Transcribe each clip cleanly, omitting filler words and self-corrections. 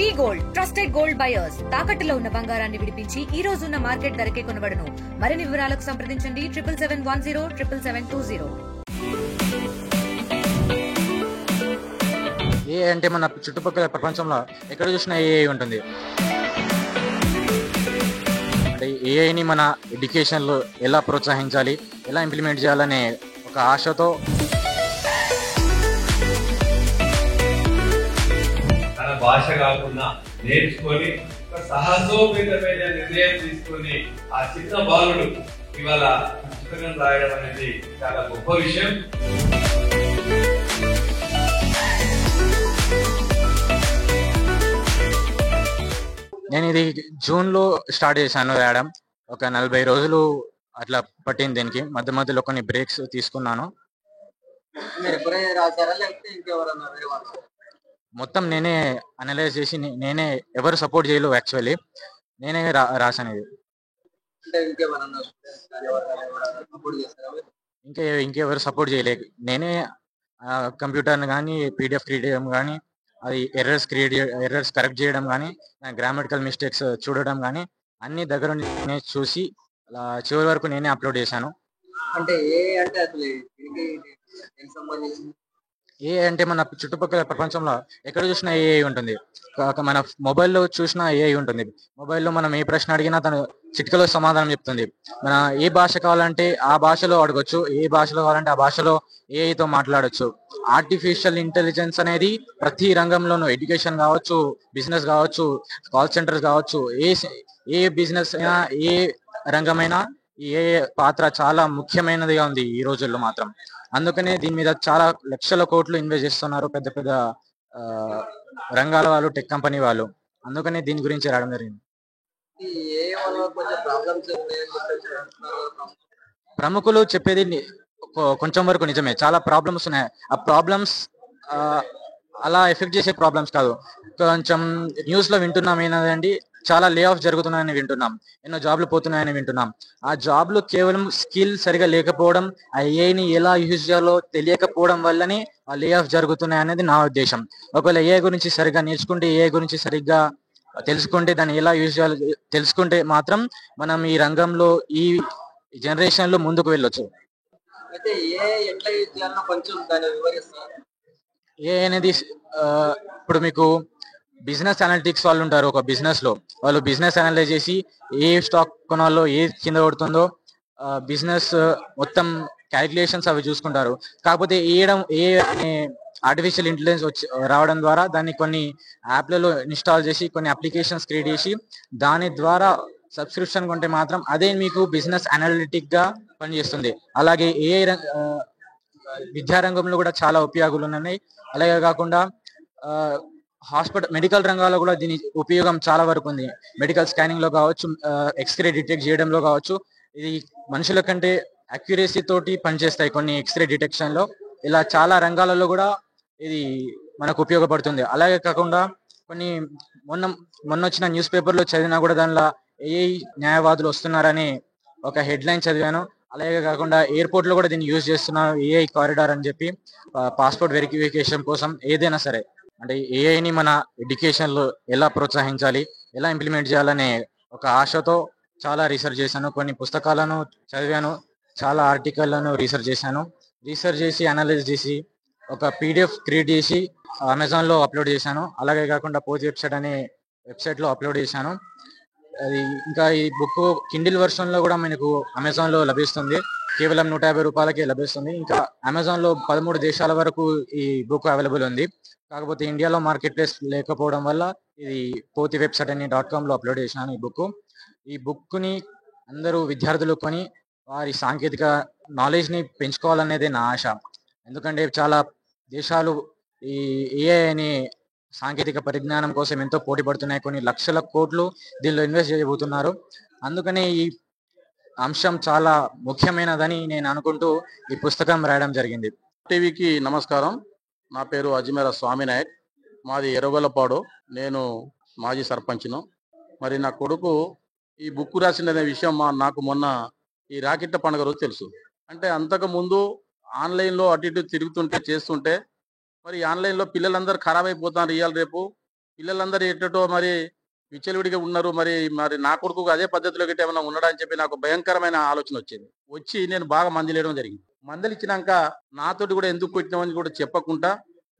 వి gold trusted gold buyers తాకట్టులో ఉన్న బంగారాన్ని విడిపించి ఈ రోజు ఉన్న మార్కెట్ ధరకే కొనబడును. మరిన్ని వివరాలకు సంప్రదించండి 7771077720. ఏ అంటే మన చుట్టుపక్కల ప్రపంచంలో ఎక్కడ చూసినా ఏఐ ఉంటుంది. అంటే ఏఐని మన ఎడ్యుకేషన్లో ఎలా ప్రోత్సహించాలి, ఎలా ఇంప్లిమెంట్ చేయాలనే ఒక ఆశతో తన భాష కాకుండా నేర్చుకొని ఒక సాహసోపేతమైన నిర్ణయం తీసుకొని ఆ చిన్న బాలుడు ఇవాళ పుస్తకం రాయడం అనేది చాలా గొప్ప విషయం. నేను ఇది జూన్లో స్టార్ట్ చేశాను రాయడం. ఒక 40 రోజులు అట్లా పట్టింది. దీనికి మధ్య మధ్యలో కొన్ని బ్రేక్స్ తీసుకున్నాను. మొత్తం నేనే అనలైజ్ చేసి నేనే, ఎవరు సపోర్ట్ చేయలేదు యాక్చువల్లీ, నేనే రాశాను ఇది. ఇంకెవరు సపోర్ట్ చేయలేదు. నేనే కంప్యూటర్ని కానీ పీడిఎఫ్ క్రియేట్ చేయడం కానీ, అది ఎర్రర్స్ కరెక్ట్ చేయడం కానీ, గ్రామటికల్ మిస్టేక్స్ చూడడం కానీ అన్ని దగ్గర నేనే చూసి అలా చివరి వరకు నేనే అప్లోడ్ చేశాను. ఏ అంటే మన చుట్టుపక్కల ప్రపంచంలో ఎక్కడ చూసినా ఏఐ ఉంటుంది. మన మొబైల్లో చూసినా ఏఐ ఉంటుంది. మొబైల్లో మనం ఏ ప్రశ్న అడిగినా తను చిటికలో సమాధానం చెప్తుంది. మన ఏ భాష కావాలంటే ఆ భాషలో అడగొచ్చు, ఏ భాషలో కావాలంటే ఆ భాషలో ఏఐతో మాట్లాడొచ్చు. ఆర్టిఫిషియల్ ఇంటెలిజెన్స్ అనేది ప్రతి రంగంలోనూ, ఎడ్యుకేషన్ కావచ్చు, బిజినెస్ కావచ్చు, కాల్ సెంటర్స్ కావచ్చు, ఏ బిజినెస్ అయినా, ఏ రంగమైనా ఏ పాత్ర చాలా ముఖ్యమైనదిగా ఉంది ఈ రోజుల్లో మాత్రం. అందుకనే దీని మీద చాలా లక్షల కోట్లు ఇన్వెస్ట్ చేస్తున్నారు పెద్ద పెద్ద రంగాల వాళ్ళు, టెక్ కంపెనీ వాళ్ళు. అందుకనే దీని గురించి రావడం జరిగింది. ప్రముఖులు చెప్పేది కొంచెం వరకు నిజమే, చాలా ప్రాబ్లమ్స్ ఉన్నాయి. ఆ ప్రాబ్లమ్స్ అలా ఎఫెక్ట్ చేసే ప్రాబ్లమ్స్ కాదు. కొంచెం న్యూస్ లో వింటున్నాం ఏంటంటే చాలా లే ఆఫ్ జరుగుతున్నాయని వింటున్నాం, ఎన్నో జాబ్లు పోతున్నాయని వింటున్నాం. ఆ జాబ్లు కేవలం స్కిల్ సరిగా లేకపోవడం, ఆ ఏఐని ఎలా యూజ్ చేయాలో తెలియకపోవడం వల్లనే ఆ లే ఆఫ్ జరుగుతున్నాయి అనేది నా ఉద్దేశం. ఒకవేళ ఏఐ గురించి సరిగ్గా నేర్చుకుంటే, ఏఐ గురించి సరిగ్గా తెలుసుకుంటే, దాన్ని ఎలా యూజ్ చేయాలో తెలుసుకుంటే మాత్రం మనం ఈ రంగంలో, ఈ జనరేషన్ లో ముందుకు వెళ్ళొచ్చు. ఏఐ అనేది ఇప్పుడు మీకు బిజినెస్ అనలిటిక్స్ వాళ్ళు ఉంటారు. ఒక బిజినెస్ లో వాళ్ళు బిజినెస్ అనలైజ్ చేసి ఏ స్టాక్ కొనాలో, ఏ కింద పడుతుందో బిజినెస్ మొత్తం క్యాలిక్యులేషన్స్ అవి చూసుకుంటారు. కాకపోతే ఏ ఆర్టిఫిషియల్ ఇంటెలిజెన్స్ రావడం ద్వారా దాన్ని కొన్ని యాప్లలో ఇన్స్టాల్ చేసి, కొన్ని అప్లికేషన్స్ క్రియేట్ చేసి దాని ద్వారా సబ్స్క్రిప్షన్ కొంటే మాత్రం అదే మీకు బిజినెస్ అనలిటిక్ గా పనిచేస్తుంది. అలాగే విద్యారంగంలో కూడా చాలా ఉపయోగాలు ఉన్నాయి. అలాగే కాకుండా మెడికల్ రంగాల్లో కూడా దీని ఉపయోగం చాలా వరకు ఉంది. మెడికల్ స్కానింగ్ లో కావచ్చు, ఎక్స్రే డిటెక్ట్ చేయడంలో కావచ్చు, ఇది మనుషుల కంటే అక్యురసీ తోటి పనిచేస్తాయి కొన్ని ఎక్స్రే డిటెక్షన్ లో. ఇలా చాలా రంగాలలో కూడా ఇది మనకు ఉపయోగపడుతుంది. అలాగే కాకుండా కొన్ని మొన్న వచ్చిన న్యూస్ పేపర్లో చదివినా కూడా దానిలో ఏఐ న్యాయవాదులు వస్తున్నారని ఒక హెడ్లైన్ చదివాను. అలాగే కాకుండా ఎయిర్పోర్ట్ లో కూడా దీన్ని యూజ్ చేస్తున్నారు, ఏఐ కారిడార్ అని చెప్పి, పాస్పోర్ట్ వెరిఫికేషన్ కోసం. ఏదైనా సరే అంటే ఏఐని మన ఎడ్యుకేషన్ లో ఎలా ప్రోత్సహించాలి, ఎలా ఇంప్లిమెంట్ చేయాలనే ఒక ఆశతో చాలా రీసెర్చ్ చేశాను. కొన్ని పుస్తకాలను చదివాను, చాలా ఆర్టికల్లను రీసెర్చ్ చేశాను. రీసెర్చ్ చేసి అనలైజ్ చేసి ఒక పీడిఎఫ్ క్రియేట్ చేసి అమెజాన్ లో అప్లోడ్ చేశాను. అలాగే కాకుండా పోజ్ వెబ్సైట్ అనే వెబ్సైట్ లో అప్లోడ్ చేశాను. అది ఇంకా ఈ బుక్ కిండిల్ వర్షన్ లో కూడా మనకు అమెజాన్ లో లభిస్తుంది. కేవలం 150 రూపాయలకే లభిస్తుంది. ఇంకా అమెజాన్ లో 13 దేశాల వరకు ఈ బుక్ అవైలబుల్ ఉంది. కాకపోతే ఇండియాలో మార్కెట్ ప్లేస్ లేకపోవడం వల్ల ఇది పోతి వెబ్సైట్ అని .com లో అప్లోడ్ చేసినాను ఈ బుక్ ని అందరూ విద్యార్థులు కొని వారి సాంకేతిక నాలెడ్జ్ ని పెంచుకోవాలనేదే నా ఆశ. ఎందుకంటే చాలా దేశాలు ఈ ఏఐ అనే సాంకేతిక పరిజ్ఞానం కోసం ఎంతో పోటీ పడుతున్నాయి. కొన్ని లక్షల కోట్లు దీనిలో ఇన్వెస్ట్ చేయబోతున్నారు. అందుకనే ఈ అంశం చాలా ముఖ్యమైనదని నేను అనుకుంటూ ఈ పుస్తకం రాయడం జరిగింది. టీవీకి నమస్కారం. నా పేరు అజ్మేర స్వామి నాయక్. మాది ఎర్రగొల్లపాడు. నేను మాజీ సర్పంచ్ను. మరి నా కొడుకు ఈ బుక్ రాసిందనే విషయం నాకు మొన్న ఈ రాకెట్ల పండుగ రోజు తెలుసు. అంటే అంతకు ముందు ఆన్లైన్లో అటు ఇటు తిరుగుతుంటే చేస్తుంటే మరి ఆన్లైన్లో పిల్లలందరూ ఖరాబ్ అయిపోతారు. ఇవాళ రేపు పిల్లలందరూ ఎట్టటో మరి విచ్చలవిడిగా ఉన్నారు. మరి మరి నా కొడుకు అదే పద్ధతిలో గిట్ట ఏమైనా ఉన్నాడా అని చెప్పి నాకు భయంకరమైన ఆలోచన వచ్చింది. వచ్చి నేను బాగా మందులేయడం జరిగింది. మందలిచ్చినాక నాతోటి కూడా ఎందుకు కొట్టినామని కూడా చెప్పకుండా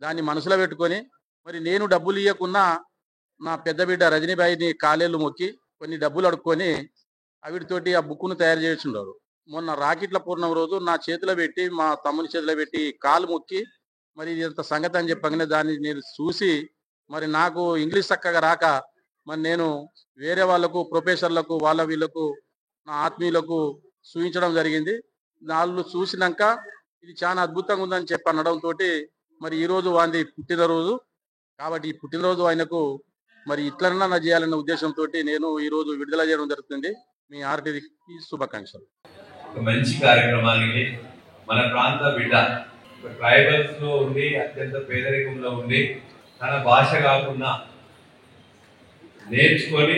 దాన్ని మనసులో పెట్టుకొని మరి నేను డబ్బులు ఇవ్వకున్నా నా పెద్ద బిడ్డ రజనీబాయిని కాలేళ్ళు మొక్కి కొన్ని డబ్బులు అడుక్కొని అవిటితోటి ఆ బుక్కును తయారు చేసిండారు. మొన్న రాకెట్ల పూర్ణం రోజు నా చేతిలో పెట్టి మా తమ్ముని చేతిలో పెట్టి కాలు మొక్కి మరి ఇది ఎంత సంగతి అని చెప్పగానే దాన్ని నేను చూసి మరి నాకు ఇంగ్లీష్ చక్కగా రాక మరి నేను వేరే వాళ్ళకు ప్రొఫెసర్లకు వాళ్ళ వీళ్ళకు నా ఆత్మీయులకు చూపించడం జరిగింది. వాళ్ళు చూసినాక ఇది చాలా అద్భుతంగా ఉందని చెప్పి అనడంతో మరి ఈరోజు వాంది పుట్టినరోజు కాబట్టి ఈ పుట్టినరోజు ఆయనకు మరి ఇట్లన్నా నా చేయాలనే ఉద్దేశంతో నేను ఈరోజు విడుదల చేయడం జరుగుతుంది. మీ ఆర్టీవీకి శుభాకాంక్షలు. ఒక మంచి కార్యక్రమానికి మన ప్రాంత బిడ్డ ట్రైబల్స్ లో ఉండి అత్యంత పేదరికంలో ఉండి తన భాష కాకుండా నేర్చుకొని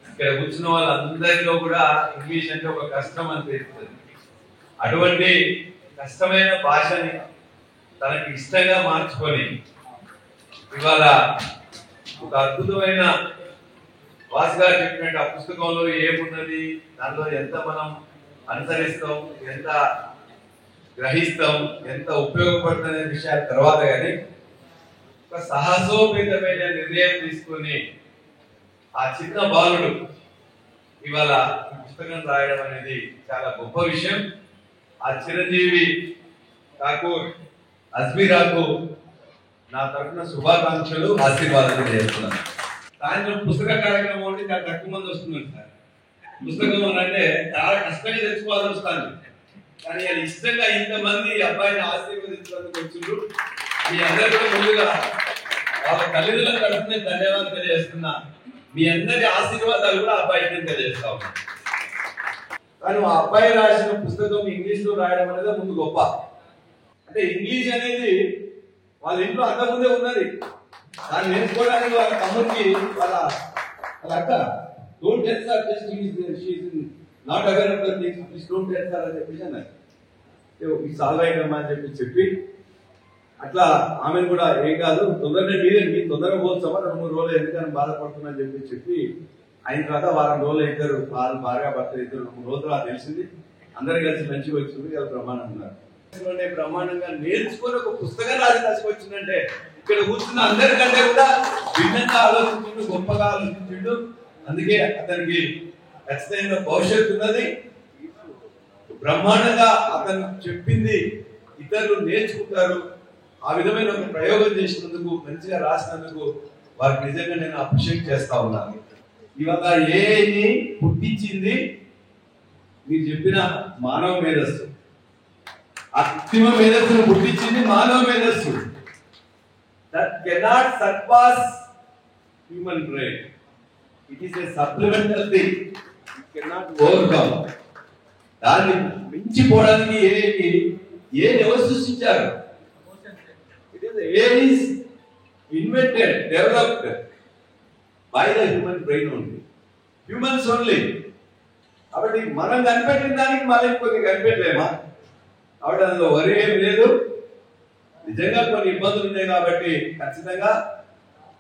ఇక్కడ కూర్చున్న వాళ్ళందరిలో కూడా ఇంగ్లీష్ అంటే ఒక కష్టం అనిపిస్తుంది. అటువంటి కష్టమైన భాషని తనకి ఇష్టంగా మార్చుకొని ఇవాళ ఒక అద్భుతమైన వాసు గారు చెప్పినట్టు ఆ పుస్తకంలో ఏమున్నది, దానిలో ఎంత మనం అనుసరిస్తాం, ఎంత గ్రహిస్తాం, ఎంత ఉపయోగపడుతున్న విషయాల తర్వాత కానీ ఒక సాహసోపేతమైన నిర్ణయం తీసుకొని ఆ చిన్న బాలుడు ఇవాళ పుస్తకం రాయడం అనేది చాలా గొప్ప విషయం. ఆ చిరంజీవి ఠాకూర్ అజ్మీరాకు నా తరఫున శుభాకాంక్షలు, ఆశీర్వాదాలు చేస్తున్నాను. సాయంత్రం పుస్తక కార్యక్రమం ఉంటే చాలా తక్కువ మంది వస్తున్నారు సార్. పుస్తకం అంటే చాలా కష్టంగా తెచ్చుకోవాల్సి వస్తాను, కానీ అది ఇష్టంగా ఇంతమంది అబ్బాయిని ఆశీర్వదించడానికి వచ్చిండ్రు. మీ అందరికీ ముందుగా వాళ్ళ తల్లిదండ్రుల తరఫున ధన్యవాదాలు తెలియజేస్తున్నా. మీ అందరి ఆశీర్వాదాలు కూడా అబ్బాయికి తెలియజేస్తా ఉన్నాను. కానీ ఆ అబ్బాయి రాసిన పుస్తకం ఇంగ్లీష్ లో రాయడం అనేది ముందు గొప్ప. అంటే ఇంగ్లీష్ అనేది వాళ్ళ ఇంట్లో అంతకుముందే ఉన్నది, దాన్ని నేర్చుకోవడానికి వాళ్ళ తమ్ముడికి వాళ్ళ అక్క don't tell sir just not aware of the things please don't tell sir అని చెప్పేసి అన్నారు. ఈ సాల్వ్ అయ్యమ్మా అని చెప్పి అట్లా ఆమెను కూడా ఏం కాదు తొందరగా మీరు తొందరగా పోతామా 2-3 రోజులు ఎందుకని బాధపడుతున్నా అని చెప్పి అయిన తర్వాత వారం రోజులు ఇద్దరు వాళ్ళు భార్య భర్త ఇద్దరు 3 రోజులు తెలిసింది. అందరు కలిసి మంచిగా వచ్చింది. ఇలా బ్రహ్మాండంగా ఉన్నారు. బ్రహ్మాండంగా నేర్చుకొని ఒక పుస్తకం రాసి తీసుకొచ్చిందంటే ఇక్కడ కూర్చున్న అందరికంటే కూడా భిన్నంగా ఆలోచించిండు, గొప్పగా ఆలోచించిండు. అందుకే అతనికి ఖచ్చితంగా భవిష్యత్తు ఉన్నది. బ్రహ్మాండంగా అతను చెప్పింది ఇతరులు నేర్చుకుంటారు. ఆ విధమైన ఒక ప్రయోగం చేసినందుకు, మంచిగా రాసినందుకు వారికి నిజంగా నేను అప్రిషియేట్ చేస్తా ఉన్నాను. ఇవాళ ఏని పుట్టించింది మీరు చెప్పిన మానవ మేధస్సు, అంతిమ మేధస్సును పుట్టించింది మానవ మేధస్సు. That cannot surpass human brain. It is a supplemental thing, it cannot overcome. దాన్ని మించిపోవడానికి ఎవరు సృష్టించారు? It is invented, developed by the human brain only, humans only. కాబట్టి మనం కనిపెట్టిన దానికి మళ్ళీ కొన్ని కనిపెట్టలేమా? కాబట్టి అందులో వరి ఏమి లేదు. నిజంగా కొన్ని ఇబ్బందులు ఉన్నాయి కాబట్టి ఖచ్చితంగా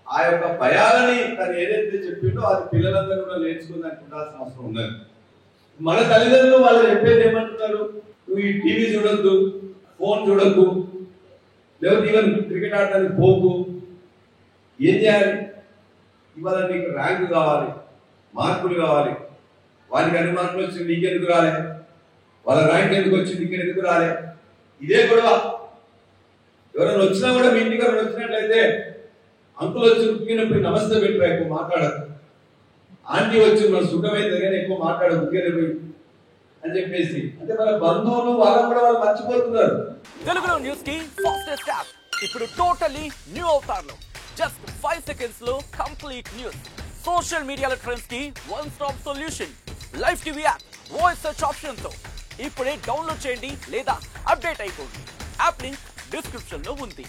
ఆ యొక్క భయాలని తను ఏదైతే చెప్పిండో అది పిల్లలందరూ కూడా నేర్చుకుని అనుకుంటాల్సిన అవసరం ఉన్నది. మన తల్లిదండ్రులు వాళ్ళు చెప్పేది ఏమంటున్నారు? నువ్వు ఈ టీవీ చూడొద్దు, ఫోన్ చూడొద్దు, లేకపోతే ఈవెన్ క్రికెట్ ఆడటానికి పోకు. ఏం చేయాలి? ఇవాళ నీకు ర్యాంకు కావాలి, మార్కులు కావాలి. వారికి అన్ని మార్కులు వచ్చి నీకెందుకు రాలే? వాళ్ళ ర్యాంక్ ఎందుకు వచ్చింది, ఇక్కడ ఎందుకు రాలే? ఇదే గొడవ. ఎవరైనా వచ్చినా కూడా మీ ఇంటికి ఎవరైనా వచ్చినట్లయితే అంకుల్ వచ్చి ముఖ్యమైనప్పుడు నమస్తే పెట్టరా, ఎక్కువ మాట్లాడదు. ఆంటీ వచ్చి మన సుఖమైతే కానీ ఎక్కువ మాట్లాడదు అని చెప్పేసి, అంటే మన బంధువులు వాళ్ళని కూడా వాళ్ళు మర్చిపోతున్నారు. తెలుగులో న్యూస్ కి ఫాస్టెస్ట్ యాప్ ఇప్పుడు టోటల్లీ న్యూ అవతార్లో జస్ట్ 5 సెకండ్స్ లో కంప్లీట్ న్యూస్. సోషల్ మీడియాలో ట్రెండ్స్ కి one stop solution. Live TV app, voice search option తో ఇప్పుడే డౌన్లోడ్ చేయండి లేదా అప్డేట్ అయిపోండి. యాప్ లింక్ డిస్క్రిప్షన్ లో ఉంది.